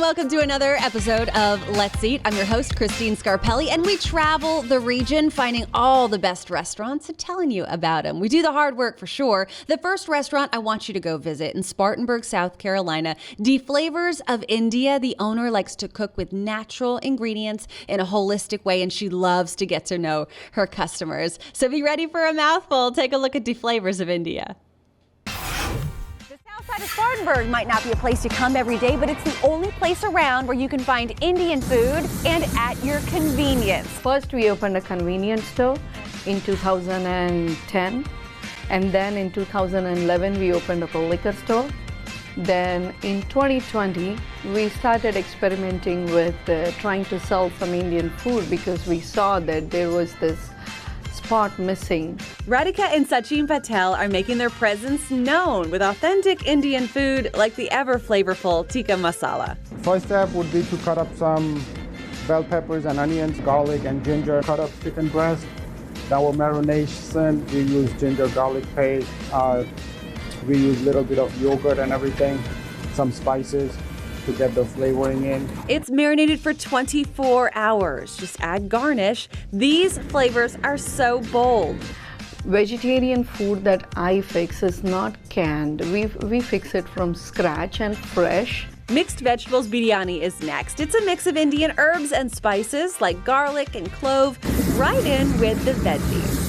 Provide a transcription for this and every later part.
welcome to another episode of Let's Eat. I'm your host, Christine Scarpelli, and we travel the region finding all the best restaurants and telling you about them. We do the hard work for sure. The first restaurant I want you to go visit in Spartanburg, South Carolina, De Flavors of India. The owner likes to cook with natural ingredients in a holistic way, and she loves to get to know her customers. So be ready for a mouthful. Take a look at De Flavors of India. Outside of Spartanburg might not be a place you come every day, but it's the only place around where you can find Indian food and at your convenience. First, we opened a convenience store in 2010, and then in 2011, we opened up a liquor store. Then in 2020, we started experimenting with trying to sell some Indian food because we saw that there was this spot missing. Radhika and Sachin Patel are making their presence known with authentic Indian food like the ever flavorful tikka masala. First step would be to cut up some bell peppers and onions, garlic and ginger. Cut up chicken breast. Our marination, we use ginger garlic paste. We use a little bit of yogurt and everything, some spices to get the flavoring in. It's marinated for 24 hours. Just add garnish. These flavors are so bold. Vegetarian food that I fix is not canned. We fix it from scratch and fresh. Mixed vegetables biryani is next. It's a mix of Indian herbs and spices like garlic and clove right in with the veggies.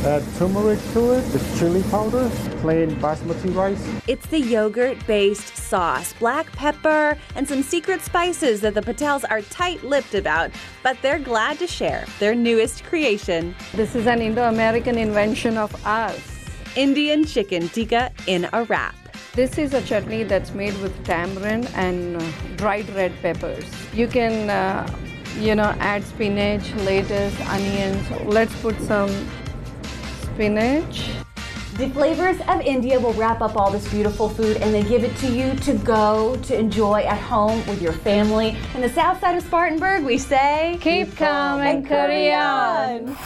Add turmeric to it, the chili powder, plain basmati rice. It's the yogurt-based sauce, black pepper, and some secret spices that the Patels are tight-lipped about, but they're glad to share their newest creation. This is an Indo-American invention of us. Indian chicken tikka in a wrap. This is a chutney that's made with tamarind and dried red peppers. You can, add spinach, lettuce, onions. Let's put some spinach. De Flavors of India will wrap up all this beautiful food and they give it to you to go to enjoy at home with your family. In the south side of Spartanburg, we say, keep calm and carry on.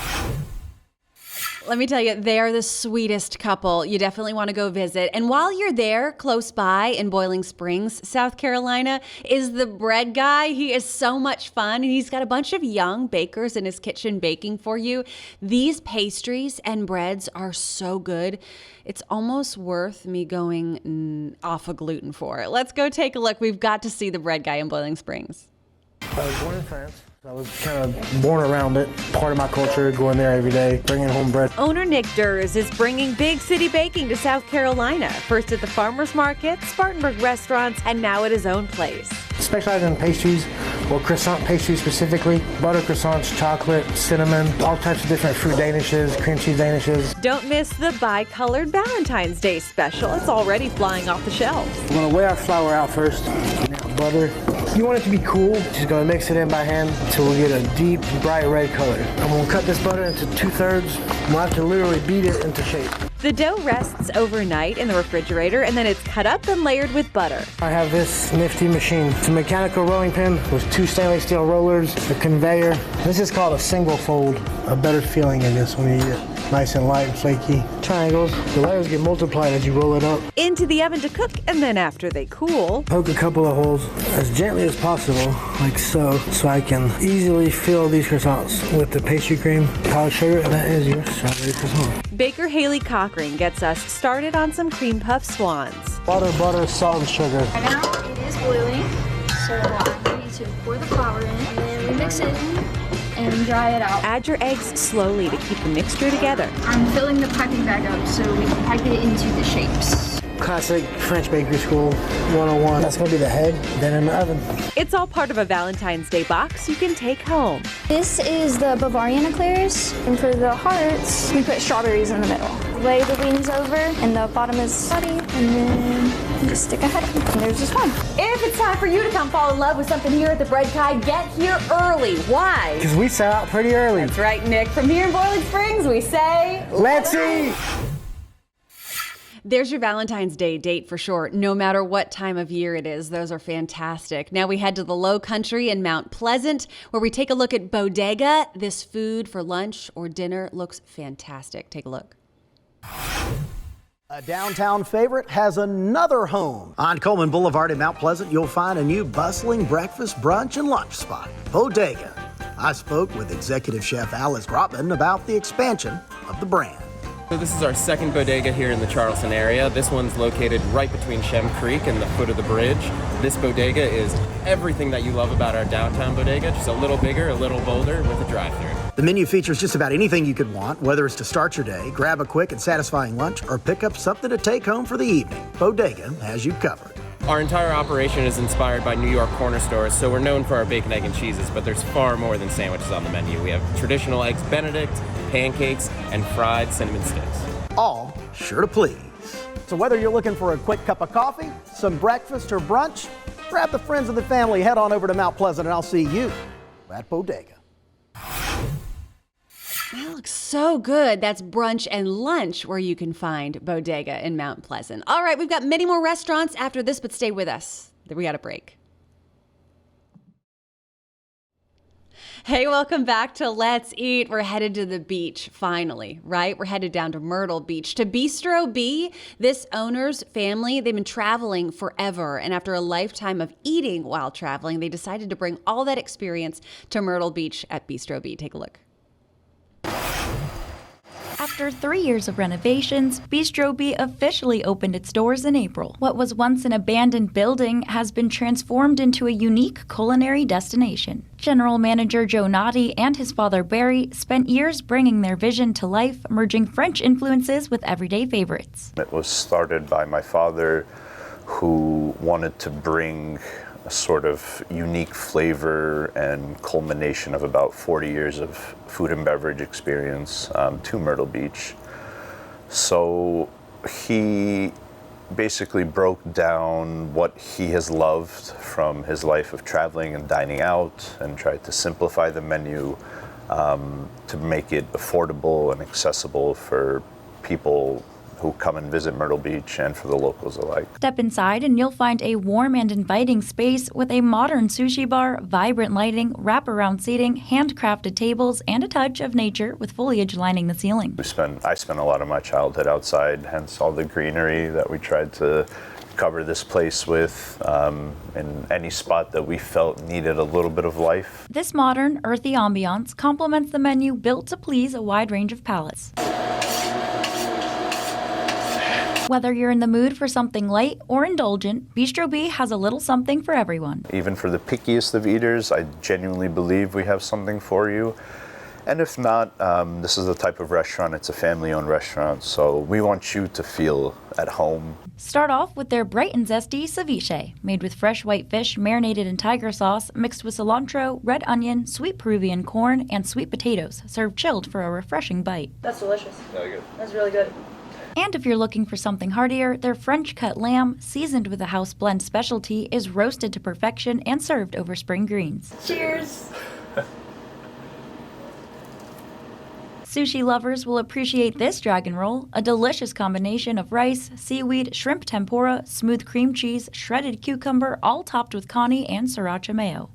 Let me tell you, they are the sweetest couple. You definitely want to go visit. And while you're there, close by in Boiling Springs, South Carolina, is the bread guy. He is so much fun, and he's got a bunch of young bakers in his kitchen baking for you. These pastries and breads are so good. It's almost worth me going off of gluten for it. Let's go take a look. We've got to see the bread guy in Boiling Springs. I was born in France. I was kind of born around it, part of my culture, going there every day, bringing home bread. Owner Nick Durs is bringing big city baking to South Carolina, first at the farmers market, Spartanburg restaurants, and now at his own place. Specialized in pastries, or croissant pastries specifically, butter croissants, chocolate, cinnamon, all types of different fruit danishes, cream cheese danishes. Don't miss the bi-colored Valentine's Day special. It's already flying off the shelves. We're going to weigh our flour out first. Now butter. You want it to be cool, just going to mix it in by hand until we get a deep, bright red color. I'm going to cut this butter into 2/3. We'll have to literally beat it into shape. The dough rests overnight in the refrigerator and then it's cut up and layered with butter. I have this nifty machine. It's a mechanical rolling pin with 2 stainless steel rollers, a conveyor. This is called a single fold. A better feeling in this when you eat it. Nice and light and flaky. Triangles. The layers get multiplied as you roll it up. Into the oven to cook, and then after they cool, Poke a couple of holes as gently as possible, like so I can easily fill these croissants with the pastry cream, powdered sugar, and that is your strawberry croissant. Baker Haley Cochran gets us started on some cream puff swans. Butter, salt, and sugar. Right now it is boiling, so I'm ready to pour the flour in, and then we mix it and dry it out. Add your eggs slowly to keep the mixture together. I'm filling the piping bag up so we can pipe it into the shapes. Classic French bakery school 101. That's going to be the head, then in the oven. It's all part of a Valentine's Day box you can take home. This is the Bavarian eclairs, and for the hearts, we put strawberries in the middle. Lay the wings over, and the bottom is bloody, and then just stick a head, and there's this one. If it's time for you to come fall in love with something here at the Bread Guy, get here early. Why? Because we sell out pretty early. That's right, Nick. From here in Boiling Springs, we say, let's eat! There's your Valentine's Day date for sure, no matter what time of year it is. Those are fantastic. Now we head to the Low Country in Mount Pleasant, where we take a look at Bodega. This food for lunch or dinner looks fantastic. Take a look. A downtown favorite has another home. On Coleman Boulevard in Mount Pleasant, you'll find a new bustling breakfast, brunch, and lunch spot, Bodega. I spoke with executive chef Alice Grotman about the expansion of the brand. So this is our second bodega here in the Charleston area. This one's located right between Shem Creek and the foot of the bridge. This bodega is everything that you love about our downtown bodega, just a little bigger, a little bolder with a drive-thru. The menu features just about anything you could want, whether it's to start your day, grab a quick and satisfying lunch, or pick up something to take home for the evening. Bodega has you covered. Our entire operation is inspired by New York corner stores, so we're known for our bacon, egg, and cheeses, but there's far more than sandwiches on the menu. We have traditional eggs Benedict, pancakes, and fried cinnamon sticks. All sure to please. So whether you're looking for a quick cup of coffee, some breakfast, or brunch, grab the friends and the family, head on over to Mount Pleasant, and I'll see you at Bodega. That looks so good. That's brunch and lunch where you can find Bodega in Mount Pleasant. All right, we've got many more restaurants after this, but stay with us. We got a break. Hey, welcome back to Let's Eat. We're headed to the beach, finally, right? We're headed down to Myrtle Beach to Bistro B. This owner's family, they've been traveling forever. And after a lifetime of eating while traveling, they decided to bring all that experience to Myrtle Beach at Bistro B. Take a look. After 3 years of renovations, Bistro B officially opened its doors in April. What was once an abandoned building has been transformed into a unique culinary destination. General Manager Joe Noddy and his father Barry spent years bringing their vision to life, merging French influences with everyday favorites. It was started by my father, who wanted to bring a sort of unique flavor and culmination of about 40 years of food and beverage experience to Myrtle Beach. So he basically broke down what he has loved from his life of traveling and dining out and tried to simplify the menu to make it affordable and accessible for people who come and visit Myrtle Beach and for the locals alike. Step inside and you'll find a warm and inviting space with a modern sushi bar, vibrant lighting, wraparound seating, handcrafted tables, and a touch of nature with foliage lining the ceiling. I spent a lot of my childhood outside, hence all the greenery that we tried to cover this place with in any spot that we felt needed a little bit of life. This modern, earthy ambiance complements the menu built to please a wide range of palates. Whether you're in the mood for something light or indulgent, Bistro B has a little something for everyone. Even for the pickiest of eaters, I genuinely believe we have something for you. And if not, this is the type of restaurant, it's a family-owned restaurant, so we want you to feel at home. Start off with their bright and zesty ceviche, made with fresh white fish marinated in tiger sauce, mixed with cilantro, red onion, sweet Peruvian corn, and sweet potatoes, served chilled for a refreshing bite. That's delicious. Really good. That's really good. And if you're looking for something heartier, their French-cut lamb, seasoned with a house blend specialty, is roasted to perfection and served over spring greens. Cheers! Sushi lovers will appreciate this dragon roll, a delicious combination of rice, seaweed, shrimp tempura, smooth cream cheese, shredded cucumber, all topped with connie and sriracha mayo.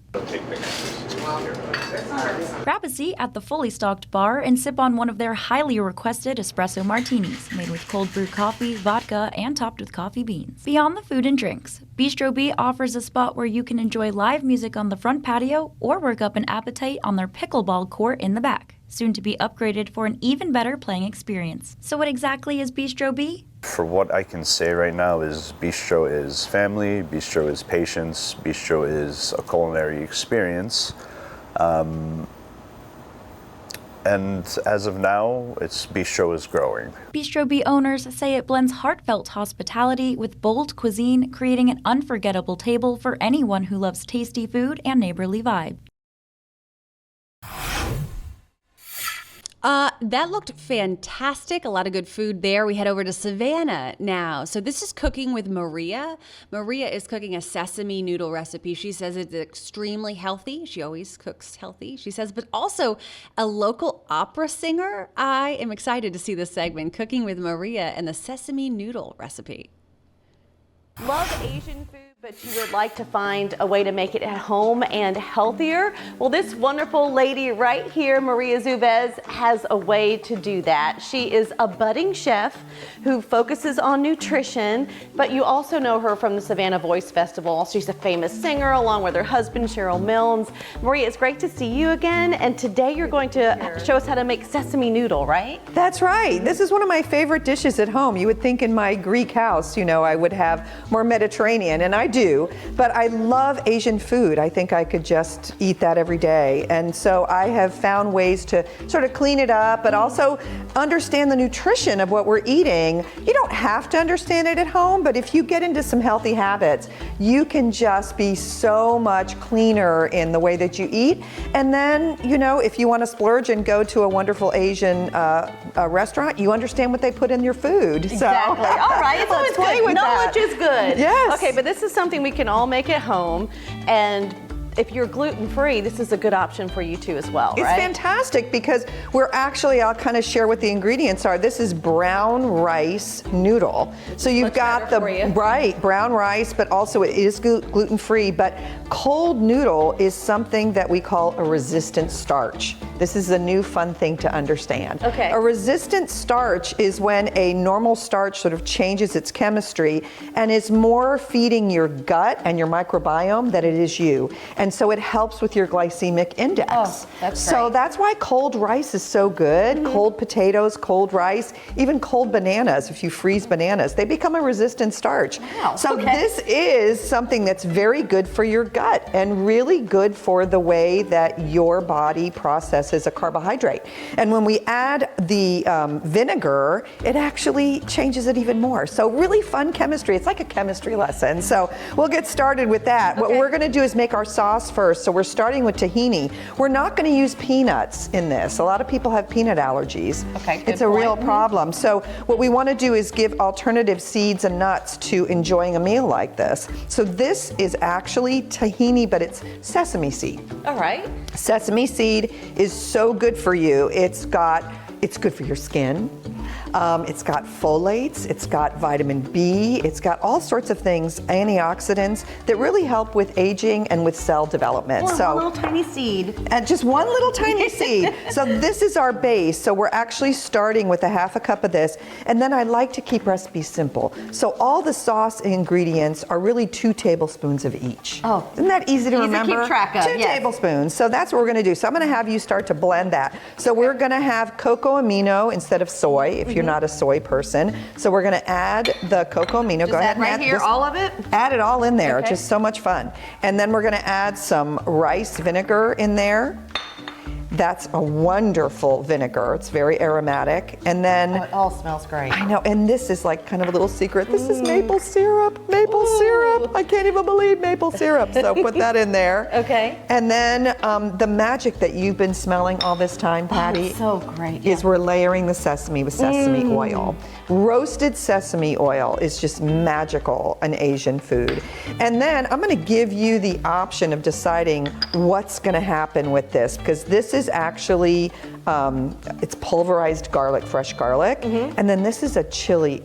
Grab a seat at the fully stocked bar and sip on one of their highly requested espresso martinis, made with cold brew coffee, vodka, and topped with coffee beans. Beyond the food and drinks, Bistro B offers a spot where you can enjoy live music on the front patio or work up an appetite on their pickleball court in the back, soon to be upgraded for an even better playing experience. So what exactly is Bistro B? For what I can say right now is Bistro is family, Bistro is patience, Bistro is a culinary experience. And as of now, Bistro is growing. Bistro B owners say it blends heartfelt hospitality with bold cuisine, creating an unforgettable table for anyone who loves tasty food and neighborly vibe. That looked fantastic. A lot of good food there. We head over to Savannah now. So this is Cooking with Maria. Maria is cooking a sesame noodle recipe. She says it's extremely healthy. She always cooks healthy, she says, but also a local opera singer. I am excited to see this segment, Cooking with Maria and the sesame noodle recipe. Love Asian food, But you would like to find a way to make it at home and healthier? Well, this wonderful lady right here, Maria Zubez, has a way to do that. She is a budding chef who focuses on nutrition, but you also know her from the Savannah Voice Festival. She's a famous singer along with her husband, Cheryl Milnes. Maria, it's great to see you again, and today you're going to show us how to make sesame noodle, right? That's right. This is one of my favorite dishes at home. You would think in my Greek house, I would have more Mediterranean, and I do, but I love Asian food. I think I could just eat that every day. And so I have found ways to sort of clean it up, but also understand the nutrition of what we're eating. You don't have to understand it at home, but if you get into some healthy habits, you can just be so much cleaner in the way that you eat. And then, if you want to splurge and go to a wonderful Asian restaurant, you understand what they put in your food. Exactly. So, all right. It's always good. Knowledge is good. Yes. Okay, but this is something we can all make at home, and if you're gluten-free, this is a good option for you too as well, It's right? fantastic because I'll kind of share what the ingredients are. This is brown rice noodle. So you've got the brown rice, but also it is gluten-free, but cold noodle is something that we call a resistant starch. This is a new fun thing to understand. Okay. A resistant starch is when a normal starch sort of changes its chemistry and is more feeding your gut and your microbiome than it is you. And so it helps with your glycemic index. Oh, that's So great. that's why cold rice is so good. Cold potatoes, cold rice, even cold bananas. If you freeze bananas, they become a resistant starch. Wow, So okay. this is something that's very good for your gut and really good for the way that your body processes a carbohydrate. And when we add the vinegar, it actually changes it even more. So really fun chemistry. It's like a chemistry lesson. So we'll get started with that. What we're gonna do is make our sauce first. So we're starting with tahini. We're not going to use peanuts in this. A lot of people have peanut allergies. Okay, good it's a point. real problem. So what we want to do is give alternative seeds and nuts to enjoying a meal like this. So this is actually tahini, but it's sesame seed. All right. Sesame seed is so good for you. It's good for your skin. It's got folates, it's got vitamin B, it's got all sorts of things, antioxidants that really help with aging and with cell development. One little tiny seed. And just one little tiny seed. So this is our base. So we're actually starting with a half a cup of this. And then I like to keep recipes simple. So all the sauce ingredients are really 2 tablespoons of each. Oh. Isn't that easy to Easy to remember? keep track of, 2 yes. tablespoons. So that's what we're going to do. So I'm going to have you start to blend that. So we're going to have cocoa amino instead of soy if you're not a soy person. So we're going to add the cocoa amino. Just Go ahead add and right add here, this. all of it? Add it all in there. Okay. Just so much fun. And then we're going to add some rice vinegar in there. That's a wonderful vinegar. It's very aromatic. And then It all smells great. I know, and this is like kind of a little secret. This is maple syrup. Maple syrup. I can't even believe maple syrup. So put that in there. Okay. And then the magic that you've been smelling all this time, Patty, so great. is we're layering the sesame with sesame oil. Roasted sesame oil is just magical in Asian food. And then I'm going to give you the option of deciding what's going to happen with this, because this is actually it's pulverized garlic, fresh garlic, and then this is a chili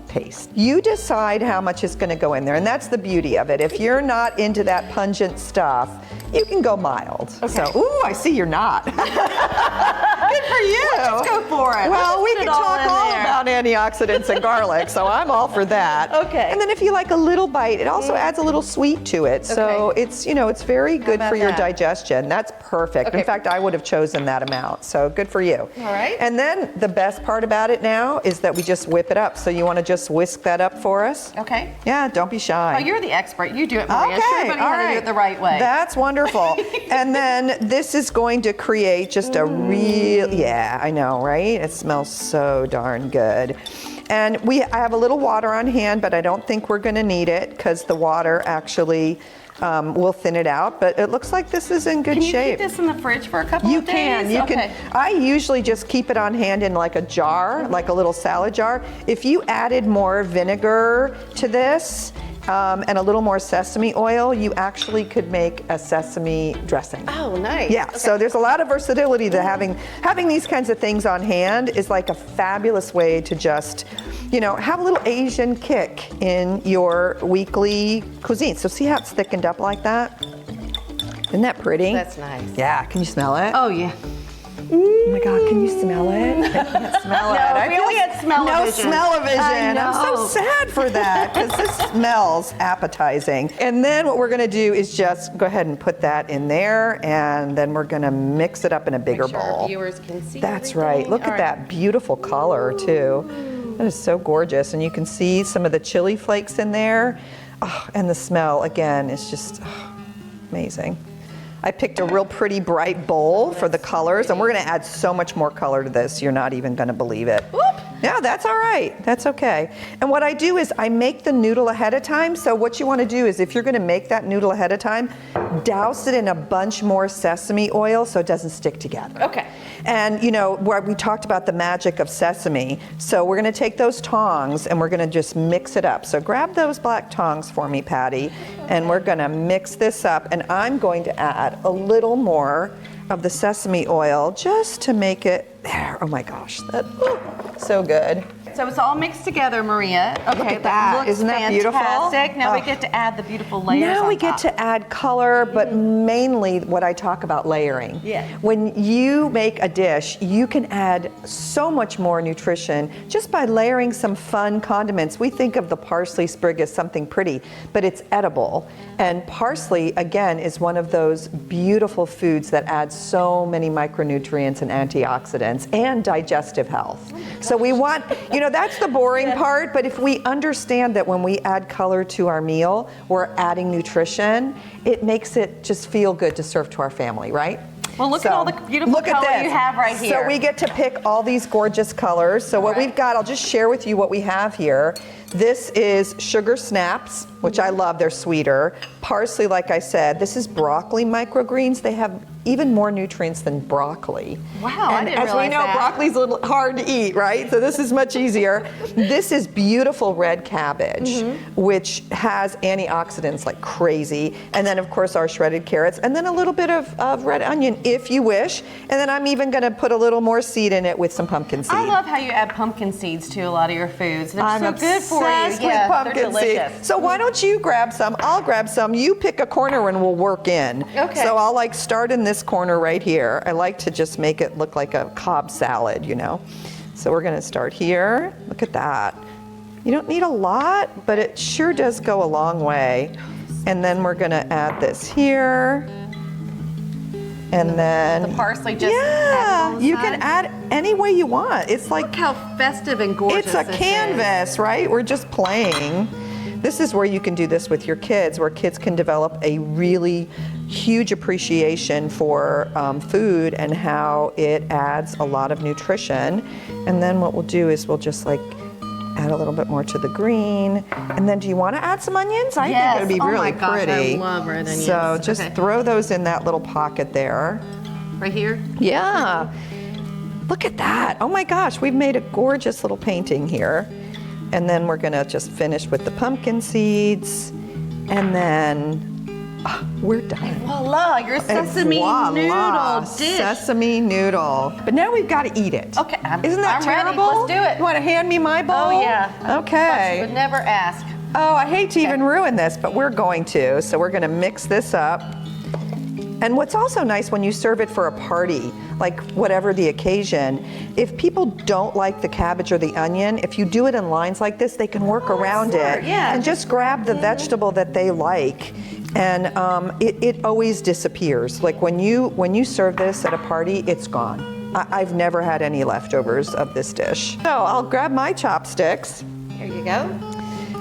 paste. You decide how much is going to go in there, and that's the beauty of it. If you're not into that pungent stuff, you can go mild. So, ooh, I see you're not. Good for you. Let's go for it. Well, we Let's can put it talk in all there. about antioxidants and garlic, so I'm all for that. Okay. And then if you like a little bite, it also adds a little sweet to it. So it's, it's very good about for your that? digestion. That's perfect. Okay. In fact, I would have chosen that amount. So good for you. All right. And then the best part about it now is that we just whip it up. So you want to just whisk that up for us? Okay. Yeah, don't be shy. Oh, you're the expert. You do it, Maria. Okay, Show everybody all how to do right. it the right way. That's wonderful. And then this is going to create just a real, yeah, I know, right? It smells so darn good. And I have a little water on hand, but I don't think we're going to need it because the water actually will thin it out. But it looks like this is in good Can you shape. keep this in the fridge for a couple You of days? can. You Okay. can. I usually just keep it on hand in like a jar, like a little salad jar. If you added more vinegar to this, and a little more sesame oil, you actually could make a sesame dressing. Oh, nice. Yeah, Okay. so there's a lot of versatility to having these kinds of things on hand is like a fabulous way to just, have a little Asian kick in your weekly cuisine. So see how it's thickened up like that? Isn't that pretty? That's nice. Yeah, can you smell it? Oh, yeah. Oh my God, can you smell it? I can't smell it. No, we only had smell-o-vision. No smell-o-vision. I know. I'm so sad for that because this smells appetizing. And then what we're gonna do is just go ahead and put that in there, and then we're gonna mix it up in a bigger Make sure our bowl. viewers can see That's everything. right. Look All at that beautiful color too. That is so gorgeous. And you can see some of the chili flakes in there. Oh, and the smell, again, is just amazing. I picked a real pretty bright bowl for the colors, and we're gonna add so much more color to this, you're not even gonna believe it. Whoop. Yeah, that's all right, that's okay. And what I do is I make the noodle ahead of time, so what you wanna do is if you're gonna make that noodle ahead of time, douse it in a bunch more sesame oil so it doesn't stick together. Okay. And where we talked about the magic of sesame, so we're gonna take those tongs and we're gonna just mix it up. So grab those black tongs for me, Patty, and we're gonna mix this up, and I'm going to add a little more of the sesame oil just to make it there. Oh my gosh, so good. So it's all mixed together, Maria. Okay, Look at that. looks Isn't that beautiful? fantastic. Now we Oh. get to add the beautiful layers Now we on get top. to add color, but mainly what I talk about layering. Yeah. When you make a dish, you can add so much more nutrition just by layering some fun condiments. We think of the parsley sprig as something pretty, but it's edible. And parsley, again, is one of those beautiful foods that adds so many micronutrients and antioxidants and digestive health. So we want, that's the boring part, but if we understand that when we add color to our meal, we're adding nutrition, it makes it just feel good to serve to our family, right? Well, look at all the beautiful color you have right here. So we get to pick all these gorgeous colors. So what we've got, I'll just share with you what we have here. This is sugar snaps, which I love, they're sweeter. Parsley, like I said, this is broccoli microgreens. They have even more nutrients than broccoli. Wow, I and didn't as we realize know, that. broccoli's a little hard to eat, right? So this is much easier. This is beautiful red cabbage, which has antioxidants like crazy. And then of course our shredded carrots, and then a little bit of red onion if you wish. And then I'm even gonna put a little more seed in it with some pumpkin seed. I love how you add pumpkin seeds to a lot of your foods. They're I'm so good for you. obsessed with Yeah, pumpkin they're delicious. seeds. So why don't you grab some? I'll grab some. You pick a corner and we'll work in. Okay. So I'll start in this corner right here. I like to just make it look like a Cobb salad, So we're gonna start here. Look at that. You don't need a lot, but it sure does go a long way. And then we're gonna add this here. And then The parsley just yeah, adds on the you side? can add any way you want. It's like Look how festive and gorgeous it's a this canvas, right? We're just playing. This is where you can do this with your kids, where kids can develop a really huge appreciation for food and how it adds a lot of nutrition. And then what we'll do is we'll just add a little bit more to the green. And then do you want to add some onions? I think it would be Oh really my gosh, I pretty. love red onions. So just Okay. throw those in that little pocket there. Right here? Yeah. Look at that. Oh my gosh, we've made a gorgeous little painting here. And then we're gonna just finish with the pumpkin seeds. And then we're done. Voila, your sesame Voila, noodle dish. Sesame noodle. But now we've got to eat it. Okay, Isn't that I'm ready. terrible? Let's do it. You want to hand me my bowl? Oh, yeah. Okay. But you would never ask. Oh, I hate to even ruin this, but we're going to. So we're going to mix this up. And what's also nice when you serve it for a party, like whatever the occasion, if people don't like the cabbage or the onion, if you do it in lines like this, they can work around smart, it. yeah. And just grab the vegetable that they like. And it always disappears. Like when you serve this at a party, it's gone. I've never had any leftovers of this dish. So I'll grab my chopsticks. Here you go.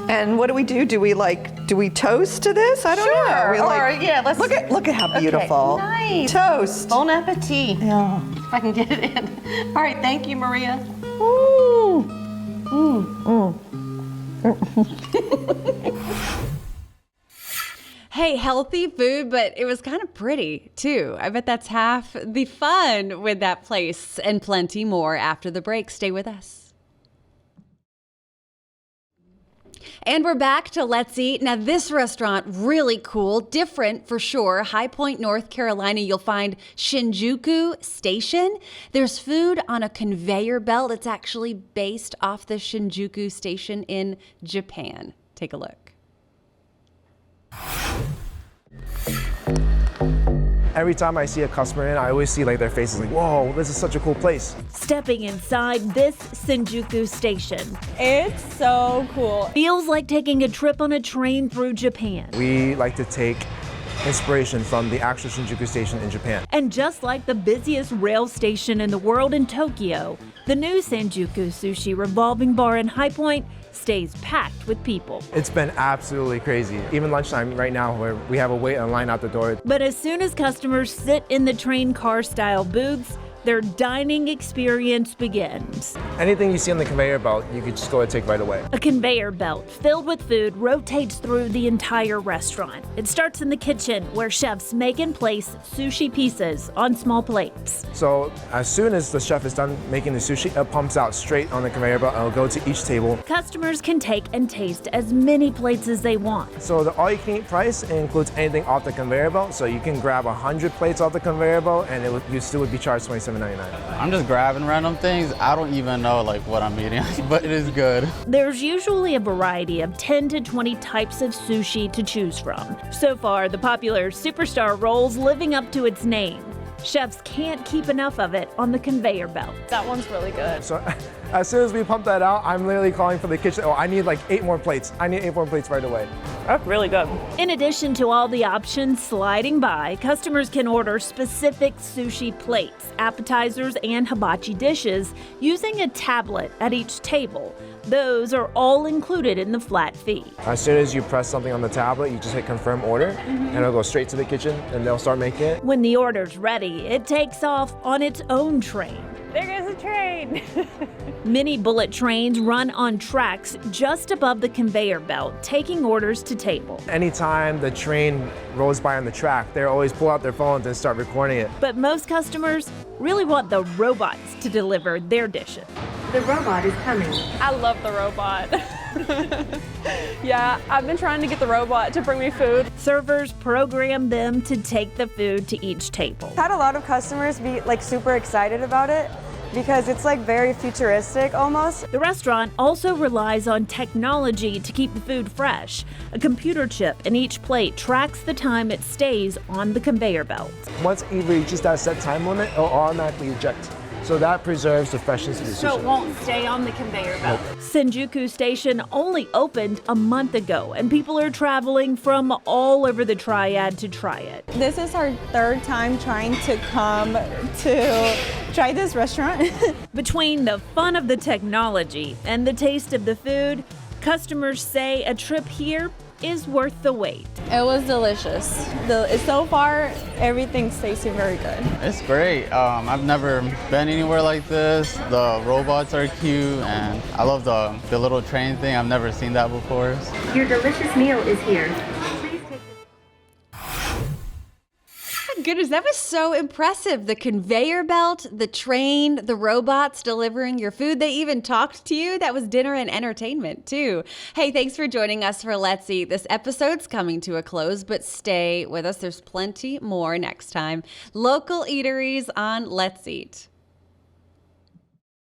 And what do we do? Do we toast to this? I don't know. Let's Look at how beautiful. Okay, nice. Toast. Bon appetit. Yeah. If I can get it in. All right, thank you, Maria. Ooh. Hey, healthy food, but it was kind of pretty too. I bet that's half the fun with that place, and plenty more after the break. Stay with us. And we're back to Let's Eat. Now, this restaurant, really cool, different for sure. High Point, North Carolina, you'll find Shinjuku Station. There's food on a conveyor belt. It's actually based off the Shinjuku Station in Japan. Take a look. Every time I see a customer in, I always see like their faces like, whoa, this is such a cool place. Stepping inside this Shinjuku station. It's so cool. Feels like taking a trip on a train through Japan. We like to take inspiration from the actual Shinjuku station in Japan. And just like the busiest rail station in the world in Tokyo, the new Shinjuku Sushi revolving bar in High Point stays packed with people. It's been absolutely crazy. Even lunchtime right now, where we have a wait and line out the door. But as soon as customers sit in the train car style booths, their dining experience begins. Anything you see on the conveyor belt, you could just go and take right away. A conveyor belt filled with food rotates through the entire restaurant. It starts in the kitchen, where chefs make and place sushi pieces on small plates. So as soon as the chef is done making the sushi, it pumps out straight on the conveyor belt and it'll go to each table. Customers can take and taste as many plates as they want. So the all-you-can-eat price includes anything off the conveyor belt. So you can grab 100 plates off the conveyor belt and you still would be charged $27.99. I'm just grabbing random things. I don't even know like what I'm eating, but it is good. There's usually a variety of 10 to 20 types of sushi to choose from. So far, the popular superstar roll's living up to its name. Chefs can't keep enough of it on the conveyor belt. That one's really good. So as soon as we pump that out, I'm literally calling for the kitchen. Oh, I need like 8 more plates. I need 8 more plates right away. That's really good. In addition to all the options sliding by, customers can order specific sushi plates, appetizers, and hibachi dishes using a tablet at each table. Those are all included in the flat fee. As soon as you press something on the tablet, you just hit confirm order, and it'll go straight to the kitchen, and they'll start making it. When the order's ready, it takes off on its own train. There goes a train. Many bullet trains run on tracks just above the conveyor belt, taking orders to table. Anytime the train rolls by on the track, they always pull out their phones and start recording it. But most customers really want the robots to deliver their dishes. The robot is coming. I love the robot. Yeah, I've been trying to get the robot to bring me food. Servers program them to take the food to each table. I've had a lot of customers be like super excited about it because it's like very futuristic almost. The restaurant also relies on technology to keep the food fresh. A computer chip in each plate tracks the time it stays on the conveyor belt. Once it reaches that set time limit, it'll automatically eject. So that preserves the freshness of the sushi. So it won't stay on the conveyor belt. Shinjuku Station only opened a month ago, and people are traveling from all over the Triad to try it. This is our 3rd time trying to come to try this restaurant. Between the fun of the technology and the taste of the food, customers say a trip here is worth the wait. It was delicious. So far, everything's tasting very good. It's great. I've never been anywhere like this. The robots are cute, and I love the little train thing. I've never seen that before. Your delicious meal is here. Goodness, that was so impressive. The conveyor belt, the train, the robots delivering your food. They even talked to you. That was dinner and entertainment, too. Hey, thanks for joining us for Let's Eat. This episode's coming to a close, but stay with us. There's plenty more next time. Local eateries on Let's Eat.